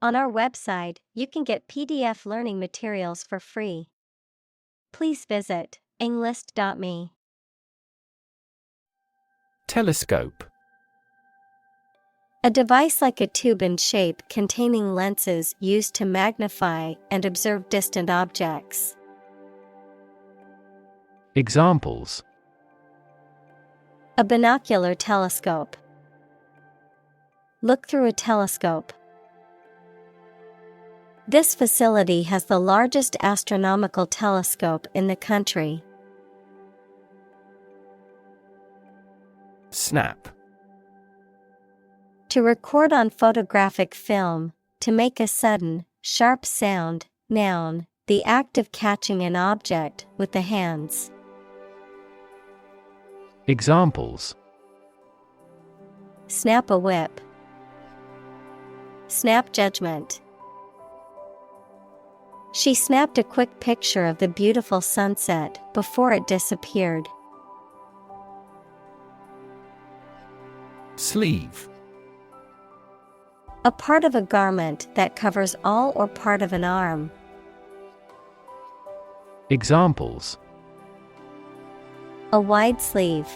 On our website, you can get PDF learning materials for free. Please visit englist.me. Telescope. A device like a tube in shape containing lenses used to magnify and observe distant objects. Examples: A binocular telescope. Look through a telescope. This facility has the largest astronomical telescope in the country. Snap. To record on photographic film, to make a sudden, sharp sound. Noun, the act of catching an object with the hands. Examples: Snap a whip. Snap judgment. She snapped a quick picture of the beautiful sunset before it disappeared. Sleeve. A part of a garment that covers all or part of an arm. Examples: A wide sleeve.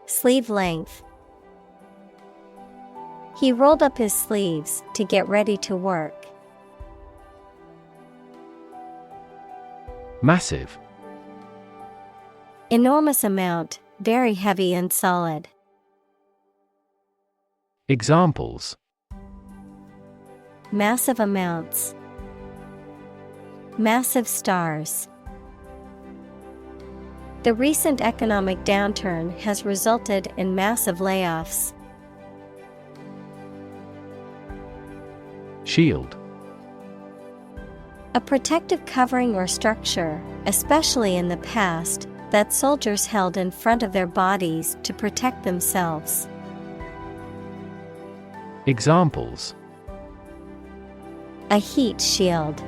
Sleeve length. He rolled up his sleeves to get ready to work. Massive. Enormous amount, very heavy and solid. Examples: Massive amounts. Massive stars. The recent economic downturn has resulted in massive layoffs. Shield. A protective covering or structure, especially in the past, that soldiers held in front of their bodies to protect themselves. Examples: A heat shield.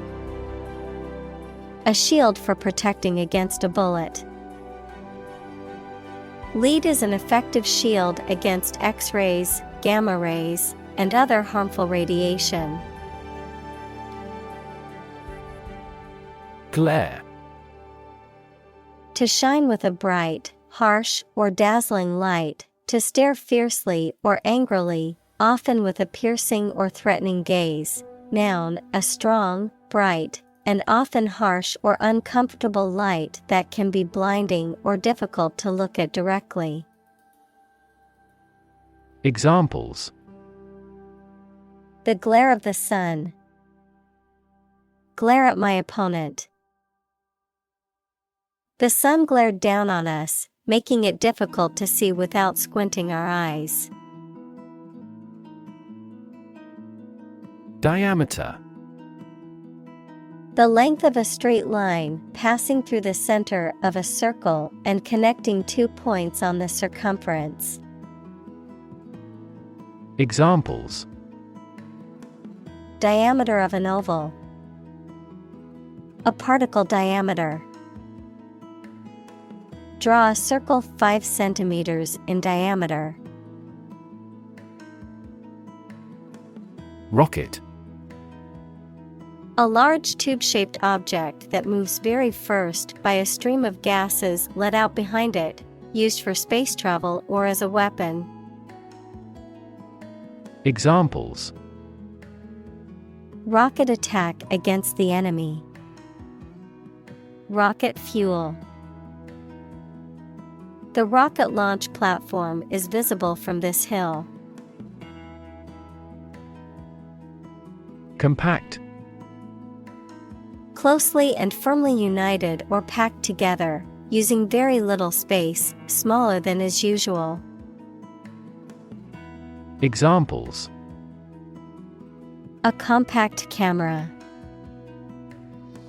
A shield for protecting against a bullet. Lead is an effective shield against X-rays, gamma rays, and other harmful radiation. Glare. To shine with a bright, harsh, or dazzling light, to stare fiercely or angrily, often with a piercing or threatening gaze. Noun, a strong, bright, and often harsh or uncomfortable light that can be blinding or difficult to look at directly. Examples: The glare of the sun. Glare at my opponent. The sun glared down on us, making it difficult to see without squinting our eyes. Diameter. The length of a straight line passing through the center of a circle and connecting 2 points on the circumference. Examples: Diameter of an oval. A particle diameter. Draw a circle 5 centimeters in diameter. Rocket. A large tube-shaped object that moves very first by a stream of gases let out behind it, used for space travel or as a weapon. Examples: Rocket attack against the enemy. Rocket fuel. The rocket launch platform is visible from this hill. Compact. Closely and firmly united or packed together, using very little space, smaller than is usual. Examples: A compact camera.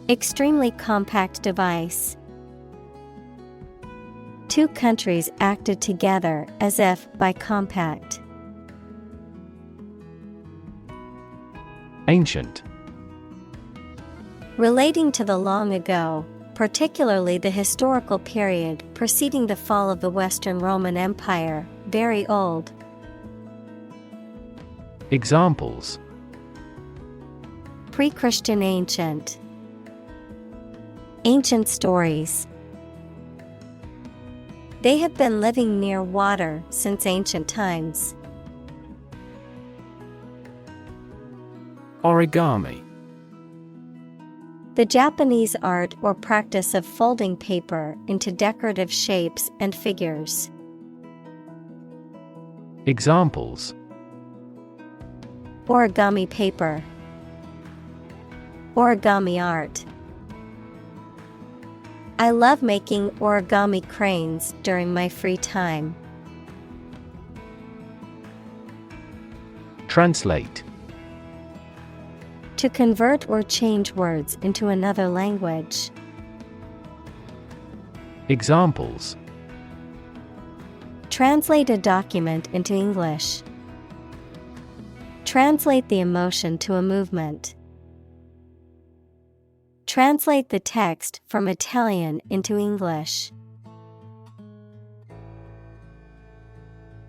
Extremely compact device. 2 countries acted together as if by compact. Ancient. Relating to the long ago, particularly the historical period preceding the fall of the Western Roman Empire, very old. Examples: Pre-Christian ancient. Ancient stories. They have been living near water since ancient times. Origami. The Japanese art or practice of folding paper into decorative shapes and figures. Examples: Origami paper. Origami art. I love making origami cranes during my free time. Translate. To convert or change words into another language. Examples: Translate a document into English. Translate the emotion to a movement. Translate the text from Italian into English.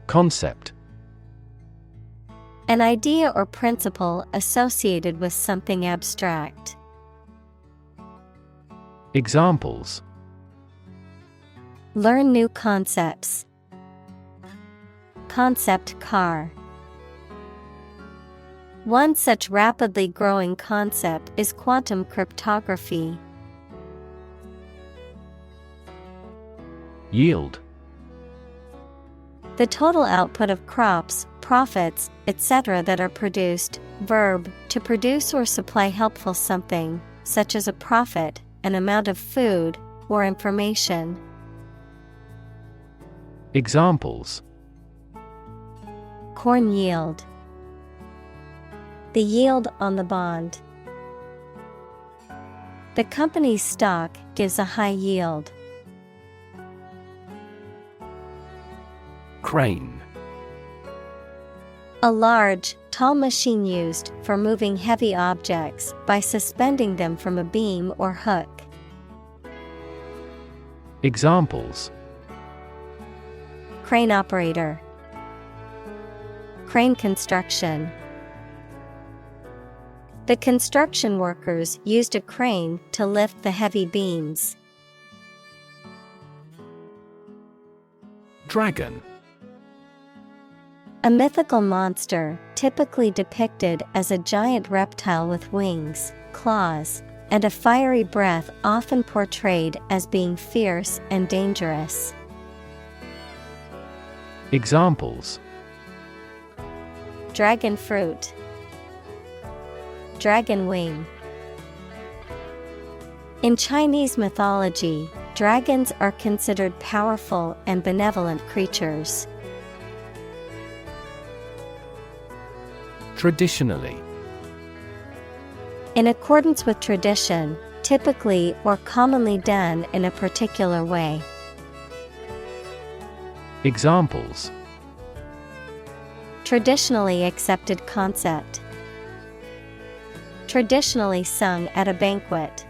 Concept. An idea or principle associated with something abstract. Examples: Learn new concepts. Concept car. One such rapidly growing concept is quantum cryptography. Yield. The total output of crops, profits, etc. that are produced. Verb, to produce or supply helpful something, such as a profit, an amount of food, or information. Examples: Corn yield. The yield on the bond. The company's stock gives a high yield. Crane. A large, tall machine used for moving heavy objects by suspending them from a beam or hook. Examples: Crane operator. Crane construction. The construction workers used a crane to lift the heavy beams. Dragon. A mythical monster, typically depicted as a giant reptile with wings, claws, and a fiery breath, often portrayed as being fierce and dangerous. Examples: Dragon fruit. Dragon wing. In Chinese mythology, dragons are considered powerful and benevolent creatures. Traditionally. In accordance with tradition, typically or commonly done in a particular way. Examples: Traditionally accepted concept. Traditionally sung at a banquet.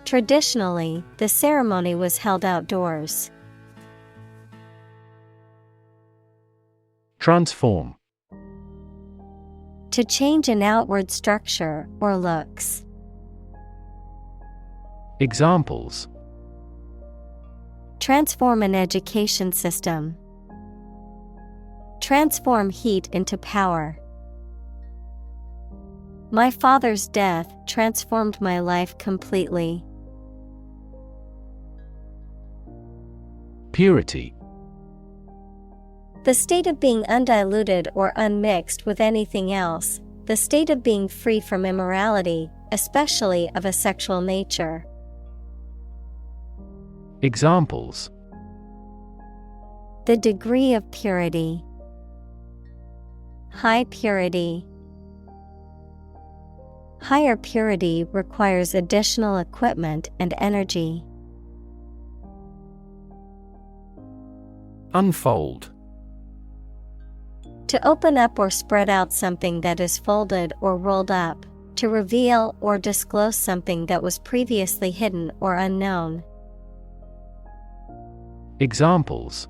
Traditionally, the ceremony was held outdoors. Transform. To change an outward structure or looks. Examples: Transform an education system. Transform heat into power. My father's death transformed my life completely. Purity. The state of being undiluted or unmixed with anything else, the state of being free from immorality, especially of a sexual nature. Examples: The degree of purity. High purity. Higher purity requires additional equipment and energy. Unfold. To open up or spread out something that is folded or rolled up, to reveal or disclose something that was previously hidden or unknown. Examples: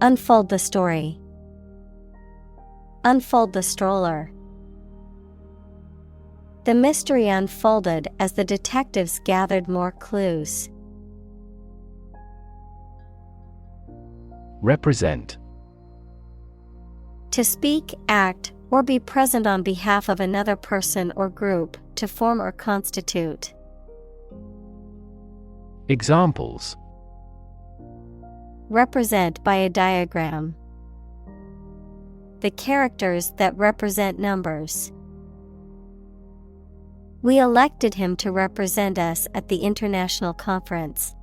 Unfold the story. Unfold the stroller. The mystery unfolded as the detectives gathered more clues. Represent. To speak, act, or be present on behalf of another person or group, to form or constitute. Examples. Represent by a diagram. The characters that represent numbers. We elected him to represent us at the international conference.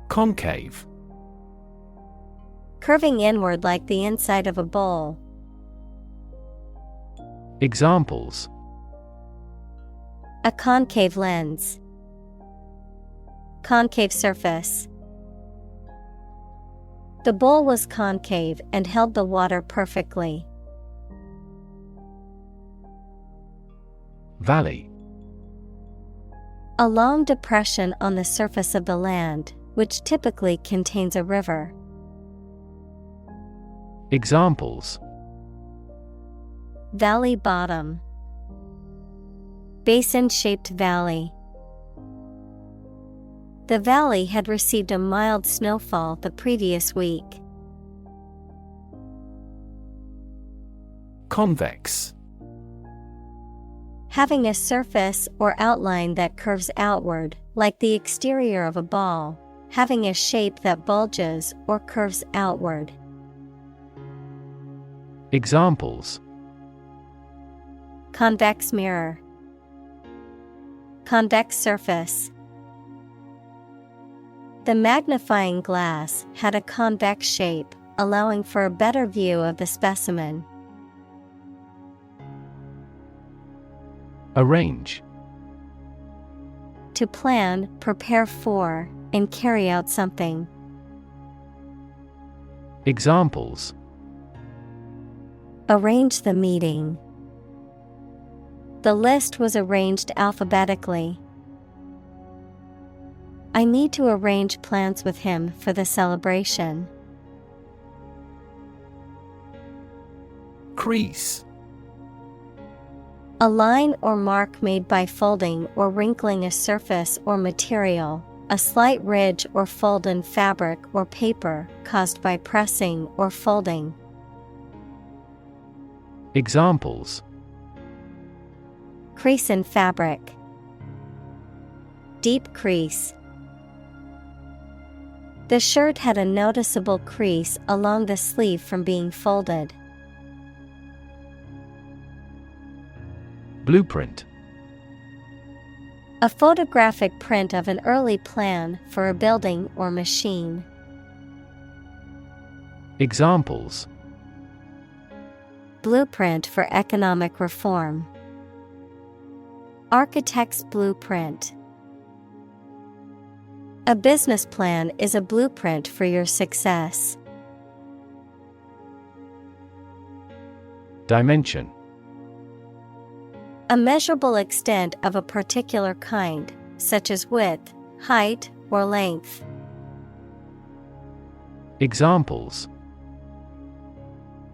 Concave. Curving inward like the inside of a bowl. Examples. A concave lens. Concave surface. The bowl was concave and held the water perfectly. Valley. A long depression on the surface of the land, which typically contains a river. Examples. Valley bottom. Basin-shaped valley. The valley had received a mild snowfall the previous week. Convex. Having a surface or outline that curves outward, like the exterior of a ball, having a shape that bulges or curves outward. Examples. Convex mirror. Convex surface. The magnifying glass had a convex shape, allowing for a better view of the specimen. Arrange. To plan, prepare for, and carry out something. Examples. Arrange the meeting. The list was arranged alphabetically. I need to arrange plans with him for the celebration. Crease. A line or mark made by folding or wrinkling a surface or material, a slight ridge or fold in fabric or paper caused by pressing or folding. Examples. Crease in fabric. Deep crease. The shirt had a noticeable crease along the sleeve from being folded. Blueprint. A photographic print of an early plan for a building or machine. Examples. Blueprint for economic reform. Architect's blueprint. A business plan is a blueprint for your success. Dimension. A measurable extent of a particular kind, such as width, height, or length. Examples.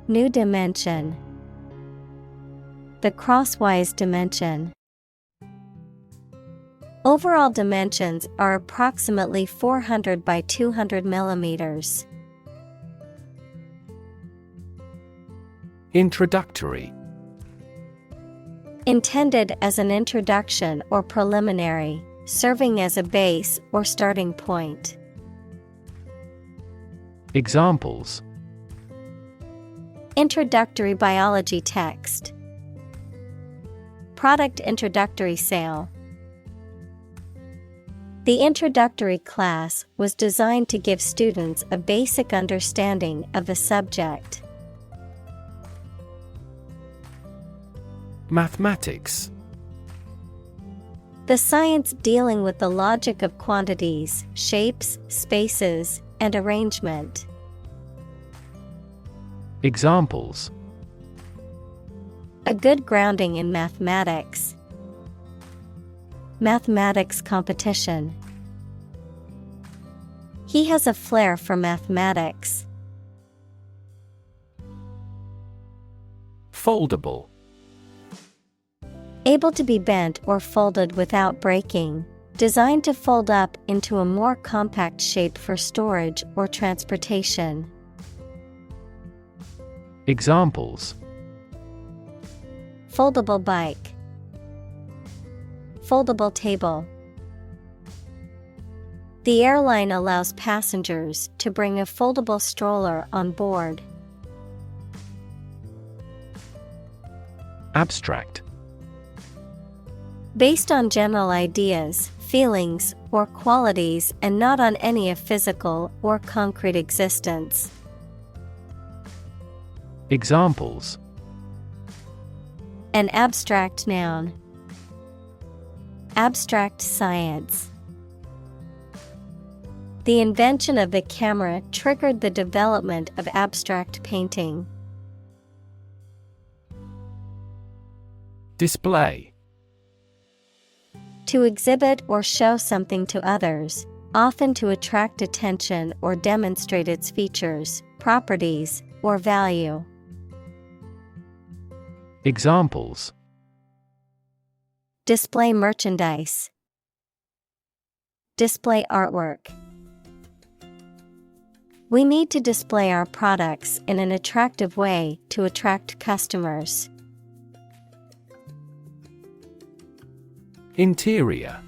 New dimension. The crosswise dimension. Overall dimensions are approximately 400 by 200 millimeters. Introductory. Intended as an introduction or preliminary, serving as a base or starting point. Examples. Introductory biology text. Product introductory sale. The introductory class was designed to give students a basic understanding of the subject. Mathematics. The science dealing with the logic of quantities, shapes, spaces, and arrangement. Examples. A good grounding in mathematics. Mathematics competition. He has a flair for mathematics. Foldable. Able to be bent or folded without breaking. Designed to fold up into a more compact shape for storage or transportation. Examples: Foldable bike. Foldable table. The airline allows passengers to bring a foldable stroller on board. Abstract. Based on general ideas, feelings, or qualities and not on any of physical or concrete existence. Examples: An abstract noun. Abstract science. The invention of the camera triggered the development of abstract painting. Display. To exhibit or show something to others, often to attract attention or demonstrate its features, properties, or value. Examples: Display merchandise. Display artwork. We need to display our products in an attractive way to attract customers. Interior.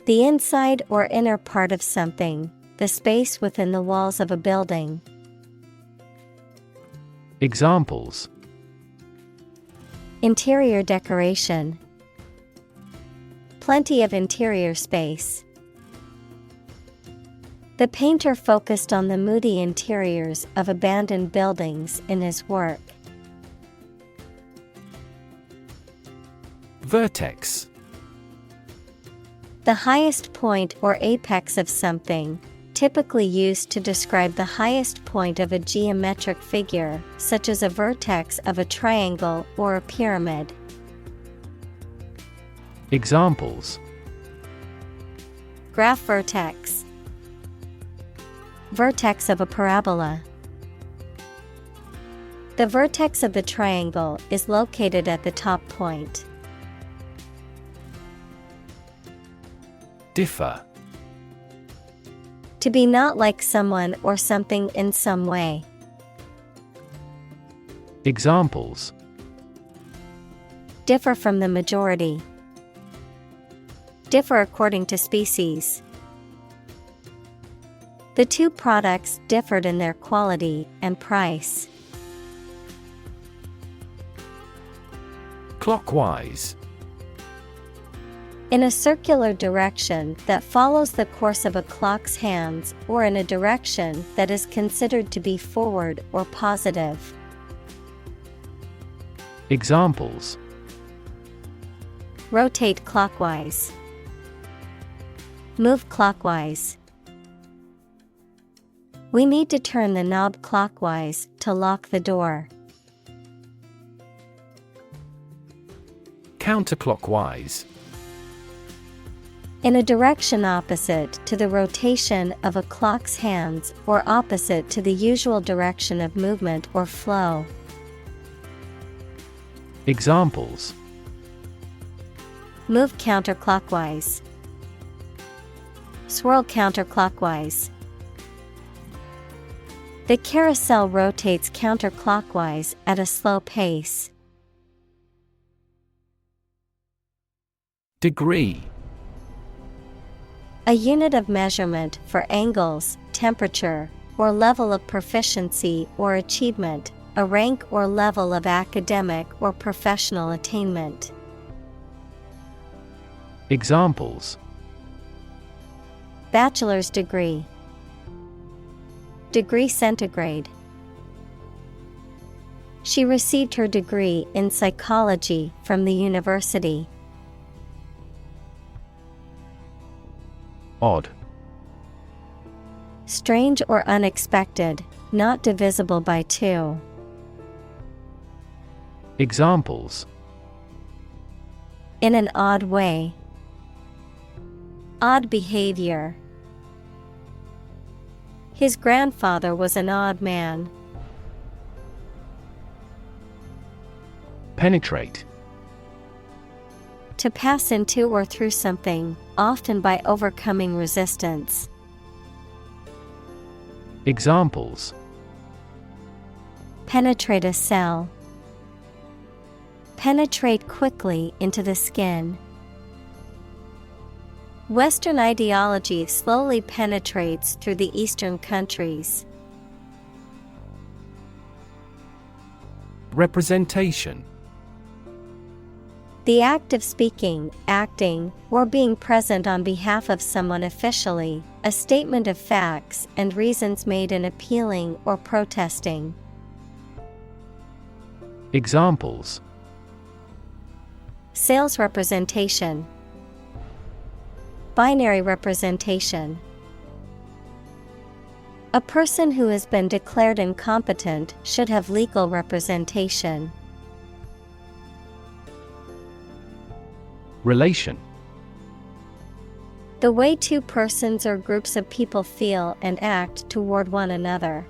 The inside or inner part of something, the space within the walls of a building. Examples: Interior decoration. Plenty of interior space. The painter focused on the moody interiors of abandoned buildings in his work. Vertex. The highest point or apex of something, typically used to describe the highest point of a geometric figure, such as a vertex of a triangle or a pyramid. Examples: Graph vertex. Vertex of a parabola. The vertex of the triangle is located at the top point. Differ. To be not like someone or something in some way. Examples: Differ from the majority. Differ according to species. The two products differed in their quality and price. Clockwise. In a circular direction that follows the course of a clock's hands or in a direction that is considered to be forward or positive. Examples: Rotate clockwise. Move clockwise. We need to turn the knob clockwise to lock the door. Counterclockwise. In a direction opposite to the rotation of a clock's hands or opposite to the usual direction of movement or flow. Examples: Move counterclockwise. Swirl counterclockwise. The carousel rotates counterclockwise at a slow pace. Degree. A unit of measurement for angles, temperature, or level of proficiency or achievement, a rank or level of academic or professional attainment. Examples: Bachelor's degree. Degree centigrade. She received her degree in psychology from the university. Odd. Strange or unexpected, not divisible by two. Examples: In an odd way. Odd behavior. His grandfather was an odd man. Penetrate. To pass into or through something, often by overcoming resistance. Examples: Penetrate a cell. Penetrate quickly into the skin. Western ideology slowly penetrates through the Eastern countries. Representation. The act of speaking, acting, or being present on behalf of someone officially, a statement of facts and reasons made in appealing or protesting. Examples: Sales representation. Binary representation. A person who has been declared incompetent should have legal representation. Relation. The way two persons or groups of people feel and act toward one another.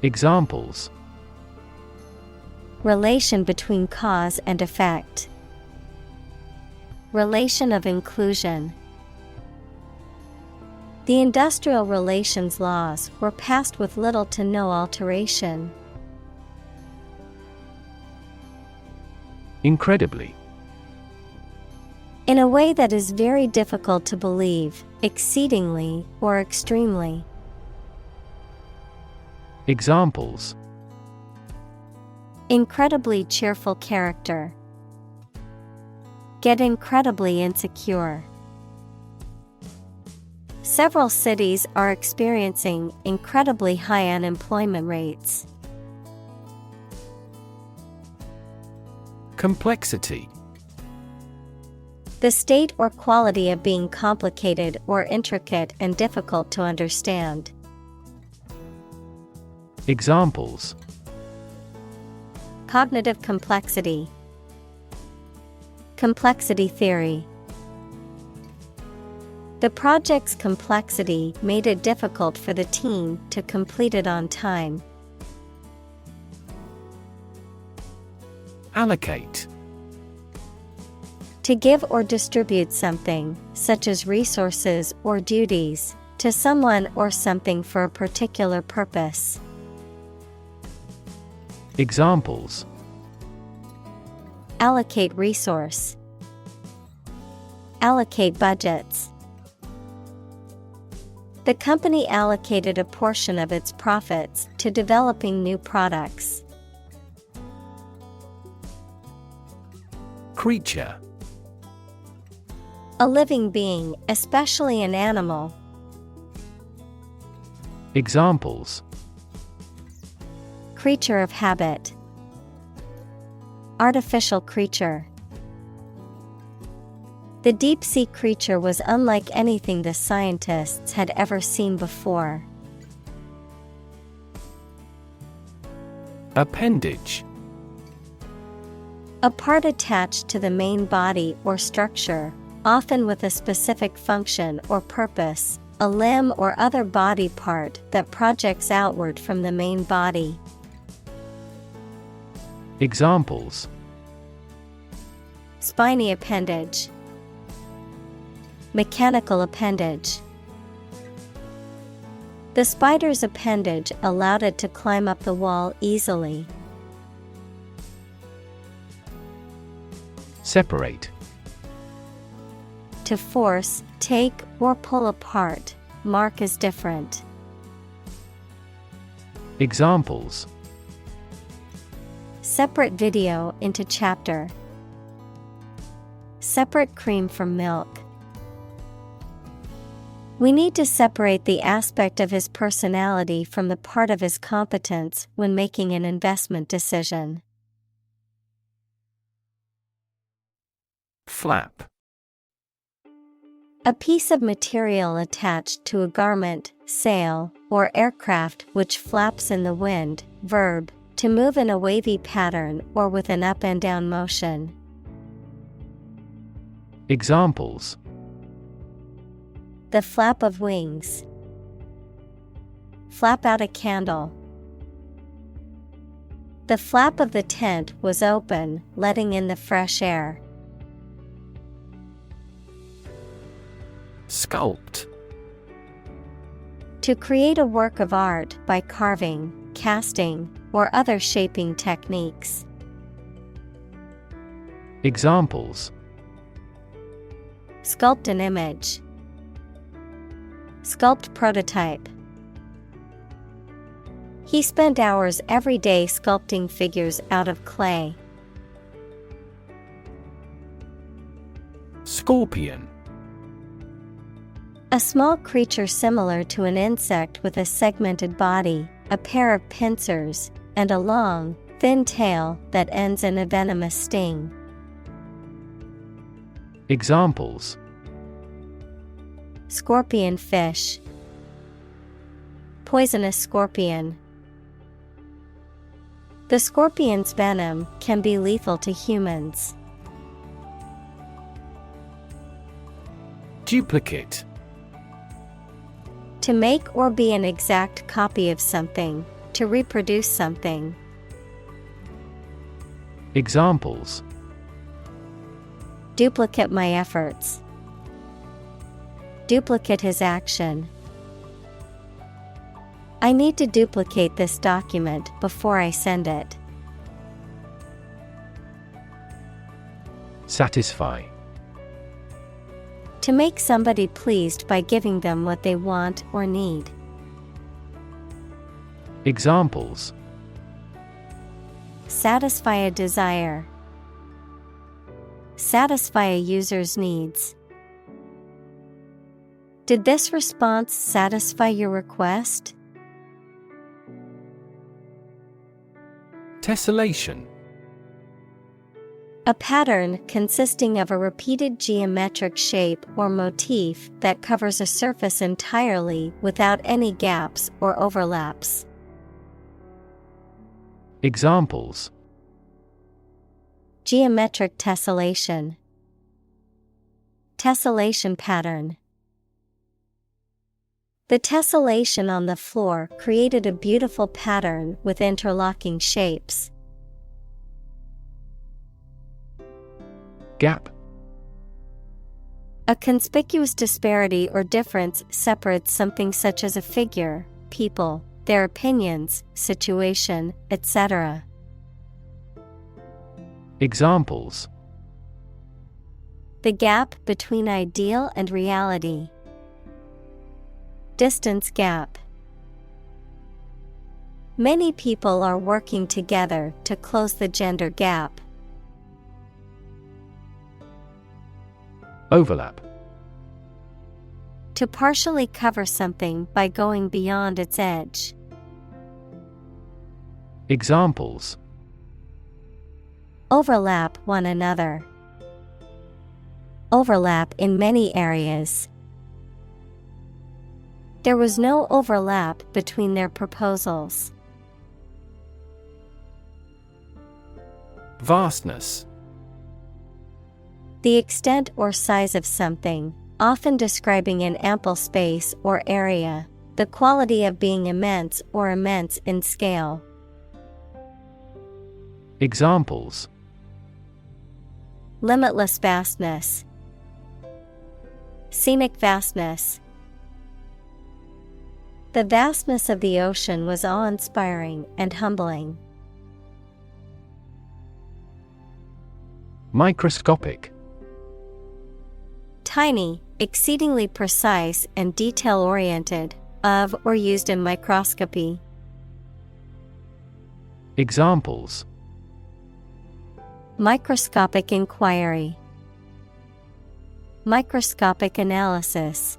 Examples: Relation between cause and effect. Relation of inclusion. The industrial relations laws were passed with little to no alteration. Incredibly. In a way that is very difficult to believe, exceedingly, or extremely. Examples: Incredibly cheerful character. Get incredibly insecure. Several cities are experiencing incredibly high unemployment rates. Complexity. The state or quality of being complicated or intricate and difficult to understand. Examples: Cognitive complexity. Complexity theory. The project's complexity made it difficult for the team to complete it on time. Allocate. To give or distribute something, such as resources or duties, to someone or something for a particular purpose. Examples: Allocate resource. Allocate budgets. The company allocated a portion of its profits to developing new products. Creature. A living being, especially an animal. Examples: Creature of habit. Artificial creature. The deep-sea creature was unlike anything the scientists had ever seen before. Appendage. A part attached to the main body or structure, often with a specific function or purpose, a limb or other body part that projects outward from the main body. Examples: Spiny appendage. Mechanical appendage. The spider's appendage allowed it to climb up the wall easily. Separate. To force, take, or pull apart, mark as different. Examples: Separate video into chapter. Separate cream from milk. We need to separate the aspect of his personality from the part of his competence when making an investment decision. Flap. A piece of material attached to a garment, sail, or aircraft which flaps in the wind. Verb, to move in a wavy pattern or with an up and down motion. Examples: The flap of wings. Flap out a candle. The flap of the tent was open, letting in the fresh air. Sculpt. To create a work of art by carving, casting, or other shaping techniques. Examples: Sculpt an image. Sculpt prototype. He spent hours every day sculpting figures out of clay. Scorpion. A small creature similar to an insect with a segmented body, a pair of pincers, and a long, thin tail that ends in a venomous sting. Examples: Scorpion fish. Poisonous scorpion. The scorpion's venom can be lethal to humans. Duplicate. To make or be an exact copy of something, to reproduce something. Examples: Duplicate my efforts. Duplicate his action. I need to duplicate this document before I send it. Satisfy. To make somebody pleased by giving them what they want or need. Examples: Satisfy a desire. Satisfy a user's needs. Did this response satisfy your request? Tessellation. A pattern consisting of a repeated geometric shape or motif that covers a surface entirely without any gaps or overlaps. Examples: Geometric tessellation. Tessellation pattern. The tessellation on the floor created a beautiful pattern with interlocking shapes. Gap. A conspicuous disparity or difference separates something such as a figure, people, their opinions, situation, etc. Examples: The gap between ideal and reality. Distance gap. Many people are working together to close the gender gap. Overlap. To partially cover something by going beyond its edge. Examples: Overlap one another. Overlap in many areas. There was no overlap between their proposals. Vastness. The extent or size of something, often describing an ample space or area, the quality of being immense or immense in scale. Examples: Limitless vastness. Scenic vastness. The vastness of the ocean was awe-inspiring and humbling. Microscopic. Tiny, exceedingly precise and detail-oriented, of or used in microscopy. Examples: Microscopic inquiry. Microscopic analysis.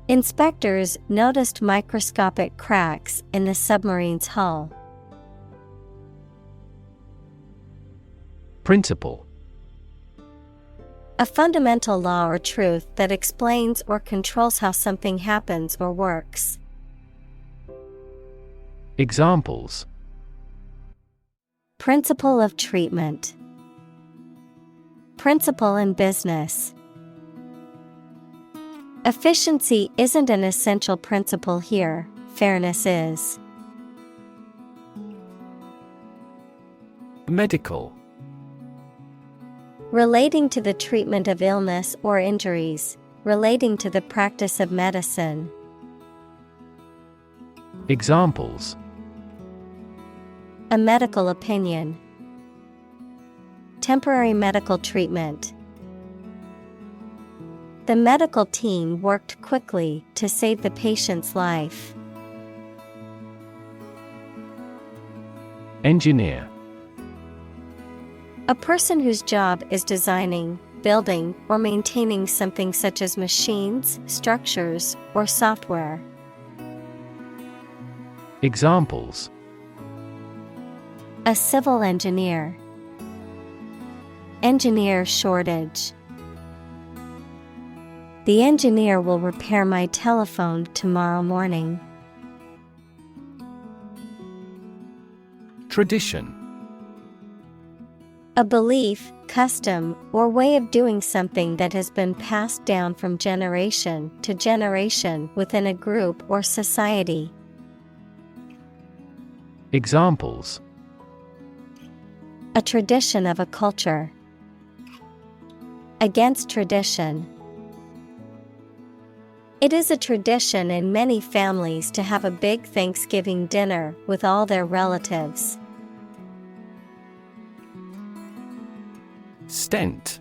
Inspectors noticed microscopic cracks in the submarine's hull. Principle. A fundamental law or truth that explains or controls how something happens or works. Examples: Principle of treatment. Principle in business. Efficiency isn't an essential principle here, fairness is. Medical. Relating to the treatment of illness or injuries, relating to the practice of medicine. Examples: A medical opinion. Temporary medical treatment. The medical team worked quickly to save the patient's life. Engineer. A person whose job is designing, building, or maintaining something such as machines, structures, or software. Examples: A civil engineer. Engineer shortage. The engineer will repair my telephone tomorrow morning. Tradition. A belief, custom, or way of doing something that has been passed down from generation to generation within a group or society. Examples: A tradition of a culture. Against tradition. It is a tradition in many families to have a big Thanksgiving dinner with all their relatives. Stent.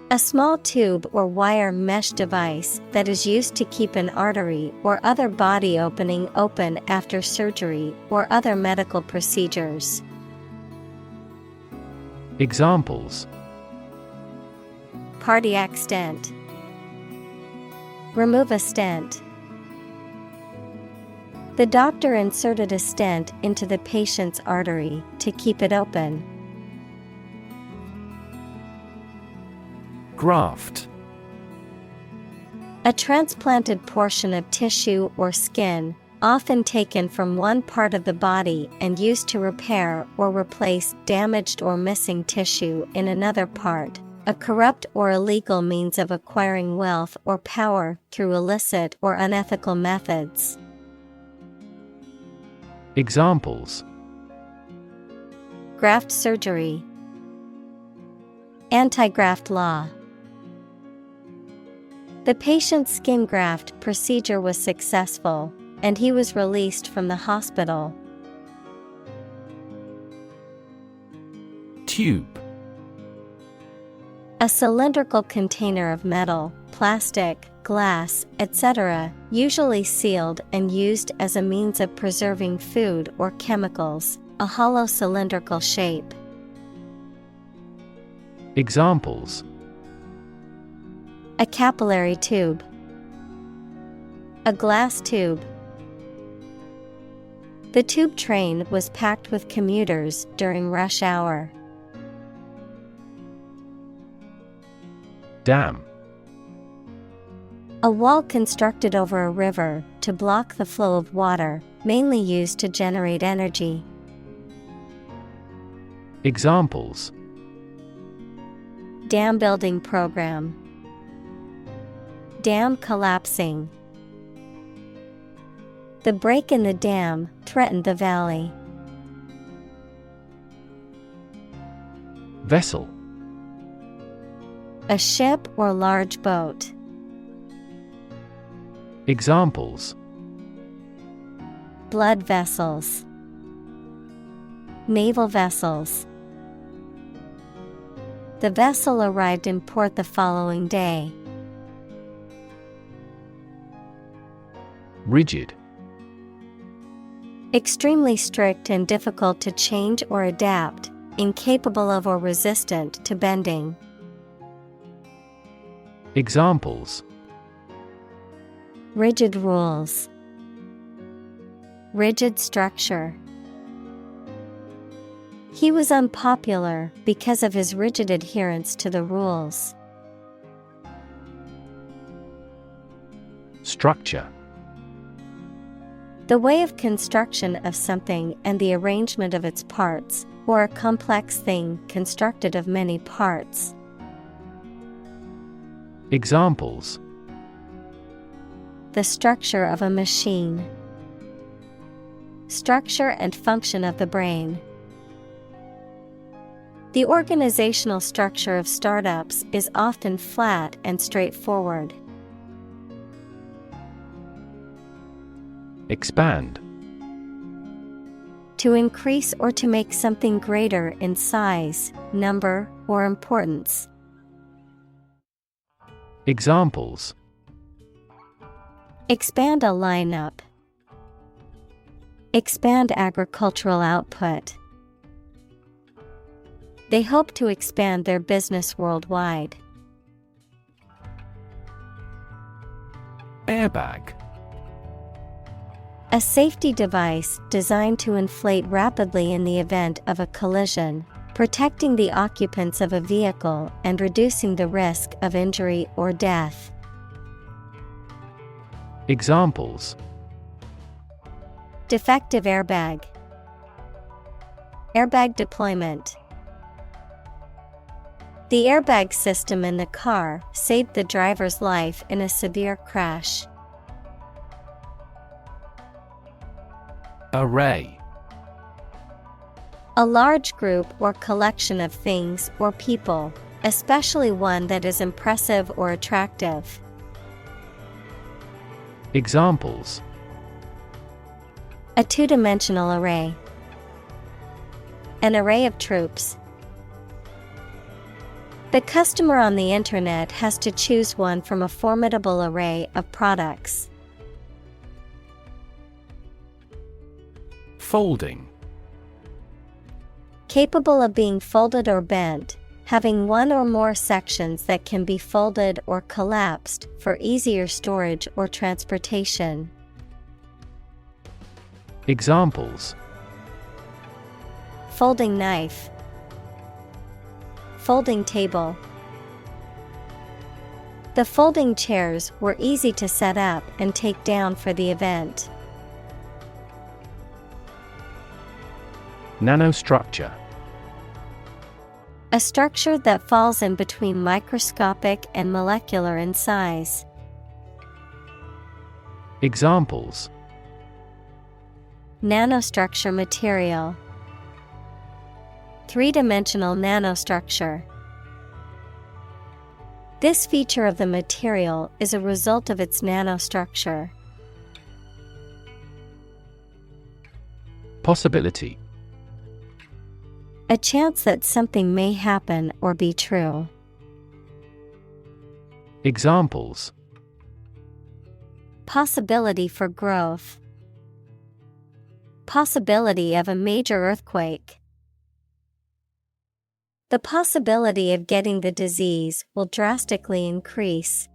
A small tube or wire mesh device that is used to keep an artery or other body opening open after surgery or other medical procedures. Examples: Cardiac stent. Remove a stent. The doctor inserted a stent into the patient's artery to keep it open. Graft. A transplanted portion of tissue or skin, often taken from one part of the body and used to repair or replace damaged or missing tissue in another part. A corrupt or illegal means of acquiring wealth or power through illicit or unethical methods. Examples: Graft surgery. Anti-graft law. The patient's skin graft procedure was successful, and he was released from the hospital. Tube. A cylindrical container of metal, plastic, glass, etc., usually sealed and used as a means of preserving food or chemicals, a hollow cylindrical shape. Examples: A capillary tube. A glass tube. The tube train was packed with commuters during rush hour. Dam. A wall constructed over a river to block the flow of water, mainly used to generate energy. Examples: Dam building program. Dam collapsing. The break in the dam threatened the valley. Vessel. A ship or large boat. Examples: Blood vessels. Naval vessels. The vessel arrived in port the following day. Rigid. Extremely strict and difficult to change or adapt, incapable of or resistant to bending. Examples: Rigid rules. Rigid structure. He was unpopular because of his rigid adherence to the rules. Structure. The way of construction of something and the arrangement of its parts, or a complex thing constructed of many parts. Examples: The structure of a machine. Structure and function of the brain. The organizational structure of startups is often flat and straightforward. Expand. To increase or to make something greater in size, number, or importance. Examples: Expand a lineup. Expand agricultural output. They hope to expand their business worldwide. Airbag. A safety device designed to inflate rapidly in the event of a collision, protecting the occupants of a vehicle and reducing the risk of injury or death. Examples: Defective airbag. Airbag deployment. The airbag system in the car saved the driver's life in a severe crash. Array. A large group or collection of things or people, especially one that is impressive or attractive. Examples: A two-dimensional array. An array of troops. The customer on the internet has to choose one from a formidable array of products. Folding. Capable of being folded or bent, having one or more sections that can be folded or collapsed for easier storage or transportation. Examples: Folding knife. Folding table. The folding chairs were easy to set up and take down for the event. Nanostructure. A structure that falls in between microscopic and molecular in size. Examples: Nanostructure material. Three-dimensional nanostructure. This feature of the material is a result of its nanostructure. Possibility. A chance that something may happen or be true. Examples: Possibility for growth. Possibility of a major earthquake. The possibility of getting the disease will drastically increase.